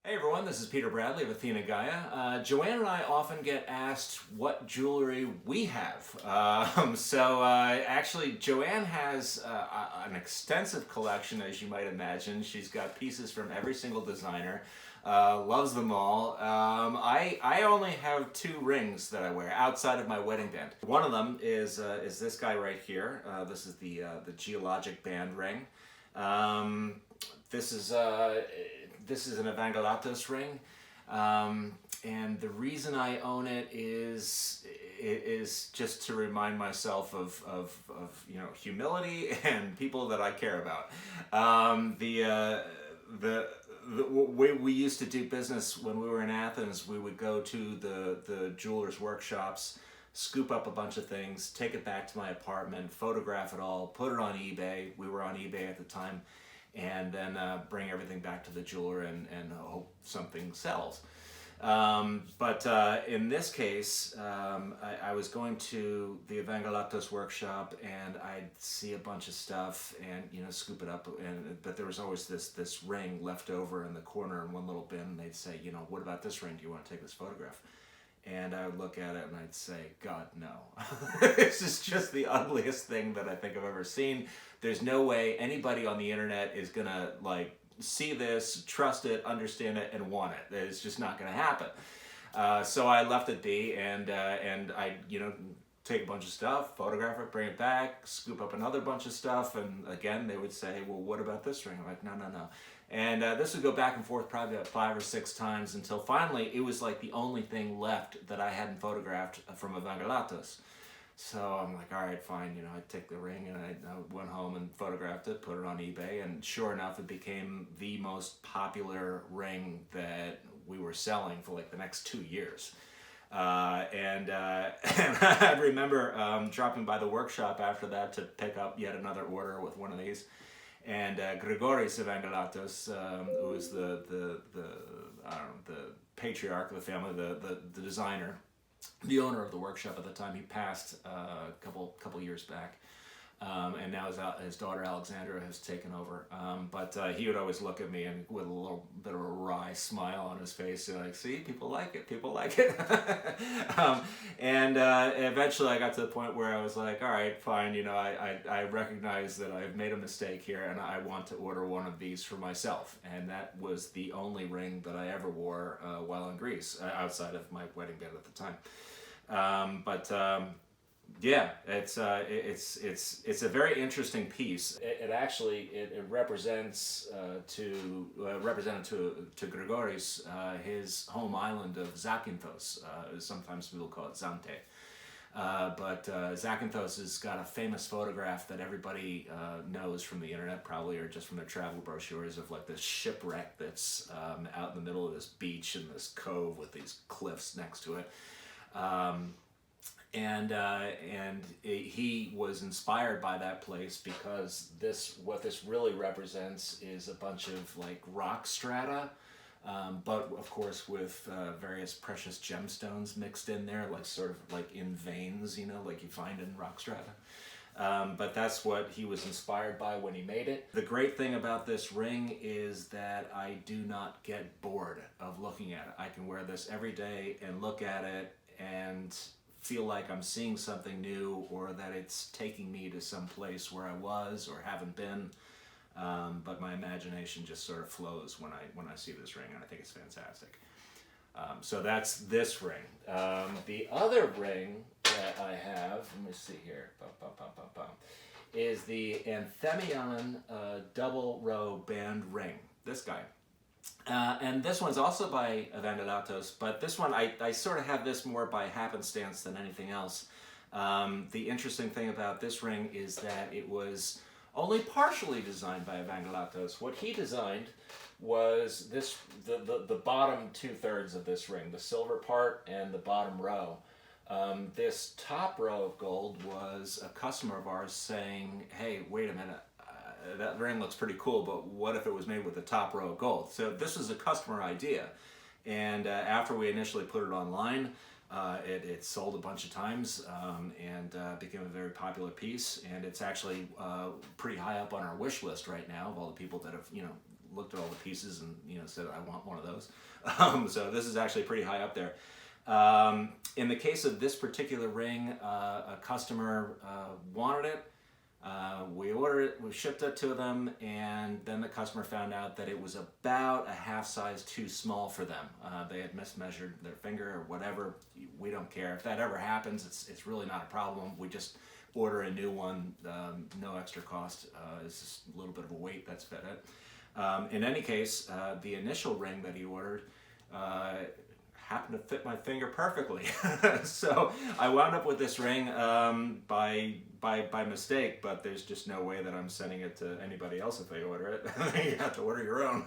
Hey everyone, this is Peter Bradley of Athena Gaia. Joanne and I often get asked what jewelry we have. Actually, Joanne has an extensive collection, as you might imagine. She's got pieces from every single designer, loves them all. I only have two rings that I wear outside of my wedding band. One of them is this guy right here. This is the geologic band ring. Um, this is this is an Evangelatos ring, and the reason I own it is just to remind myself of humility and people that I care about. The way we used to do business when we were in Athens, we would go to the jewelers' workshops, scoop up a bunch of things, take it back to my apartment, photograph it all, put it on eBay. We were on eBay at the time, and then bring everything back to the jeweler and hope something sells. But in this case, I was going to the Evangelatos workshop, and I'd see a bunch of stuff and scoop it up, but there was always this ring left over in the corner in one little bin, and they'd say, what about this ring? Do you want to take this photograph? And I would look at it and I'd say, God, no. This is just the ugliest thing that I think I've ever seen. There's no way anybody on the internet is gonna see this, trust it, understand it, and want it. It's just not gonna happen. So I left it be, and I take a bunch of stuff, photograph it, bring it back, scoop up another bunch of stuff, and again they would say, well, what about this ring? I'm like, no, no, no. And this would go back and forth probably about 5 or 6 times until finally it was like the only thing left that I hadn't photographed from Evangelatos. So I'm like, all right, fine. I take the ring, and I went home and photographed it, put it on eBay, and sure enough, it became the most popular ring that we were selling for like the next 2 years. And I remember dropping by the workshop after that to pick up yet another order with one of these. And Grigoris Evangelatos, who was the patriarch of the family, the designer, the owner of the workshop at the time. He passed a couple years back, and now his daughter Alexandra has taken over. But he would always look at me and with a little bit of a wry smile on his face, and like, see, people like it, people like it. And eventually, I got to the point where I was like, all right, fine. I recognize that I've made a mistake here, and I want to order one of these for myself. And that was the only ring that I ever wore while in Greece, outside of my wedding band at the time. Yeah, it's a very interesting piece. It actually represents represented to Grigoris his home island of Zakynthos. Sometimes people call it Zante. But Zakynthos has got a famous photograph that everybody knows from the internet, probably, or just from their travel brochures, of like this shipwreck that's out in the middle of this beach in this cove with these cliffs next to it. He was inspired by that place because what this really represents is a bunch of like rock strata, but of course with various precious gemstones mixed in there, like sort of like in veins, like you find in rock strata. But that's what he was inspired by when he made it. The great thing about this ring is that I do not get bored of looking at it. I can wear this every day and look at it and feel like I'm seeing something new, or that it's taking me to some place where I was or haven't been. But my imagination just sort of flows when I see this ring, and I think it's fantastic. So that's this ring. The other ring that I have, let me see here, is the Anthemion double row band ring. This guy. And this one's also by Evangelatos, but this one, I sort of have this more by happenstance than anything else. The interesting thing about this ring is that it was only partially designed by Evangelatos. What he designed was the bottom 2/3 of this ring, the silver part and the bottom row. This top row of gold was a customer of ours saying, hey, wait a minute, that ring looks pretty cool, but what if it was made with the top row of gold? So this was a customer idea. And after we initially put it online, it sold a bunch of times, and became a very popular piece. And it's actually pretty high up on our wish list right now of all the people that have, looked at all the pieces and, you know, said, I want one of those. So this is actually pretty high up there. In the case of this particular ring, a customer wanted it. We ordered it, we shipped it to them, and then the customer found out that it was about a half size too small for them. They had mismeasured their finger or whatever. We don't care. If that ever happens, it's really not a problem. We just order a new one, no extra cost. It's just a little bit of a weight, that's about it. In any case, the initial ring that he ordered happened to fit my finger perfectly. So I wound up with this ring by mistake, but there's just no way that I'm sending it to anybody else if they order it. You have to order your own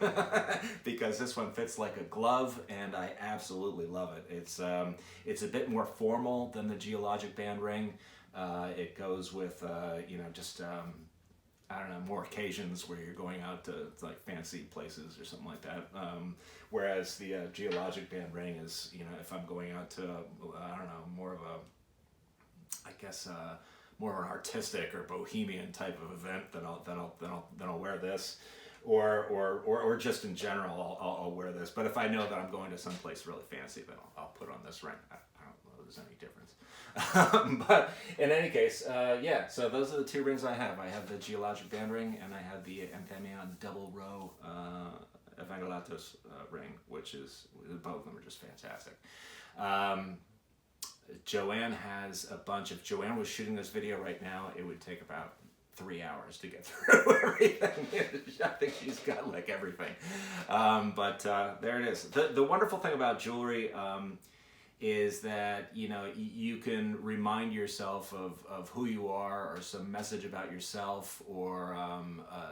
because this one fits like a glove, and I absolutely love it. It's a bit more formal than the geologic band ring. It goes with you know, just I don't know, more occasions where you're going out to like fancy places or something like that. Whereas the geologic band ring is, you know, if I'm going out to, I don't know, more of a, I guess, more of an artistic or bohemian type of event, then I'll wear this, or just in general, I'll wear this. But if I know that I'm going to someplace really fancy, then I'll put on this ring. I don't know if there's any difference. But in any case, yeah, so those are the two rings I have. I have the geologic band ring, and I have the Athena double row Evangelatos ring, which is, both of them are just fantastic. Joanne has a bunch. If Joanne was shooting this video right now, it would take about 3 hours to get through everything. I think she's got like everything. But there it is. The wonderful thing about jewelry is that, you know, you can remind yourself of who you are, or some message about yourself, or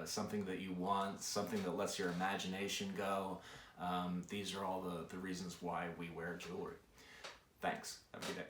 something that you want, something that lets your imagination go. These are all the reasons why we wear jewelry. Thanks. Have a good day.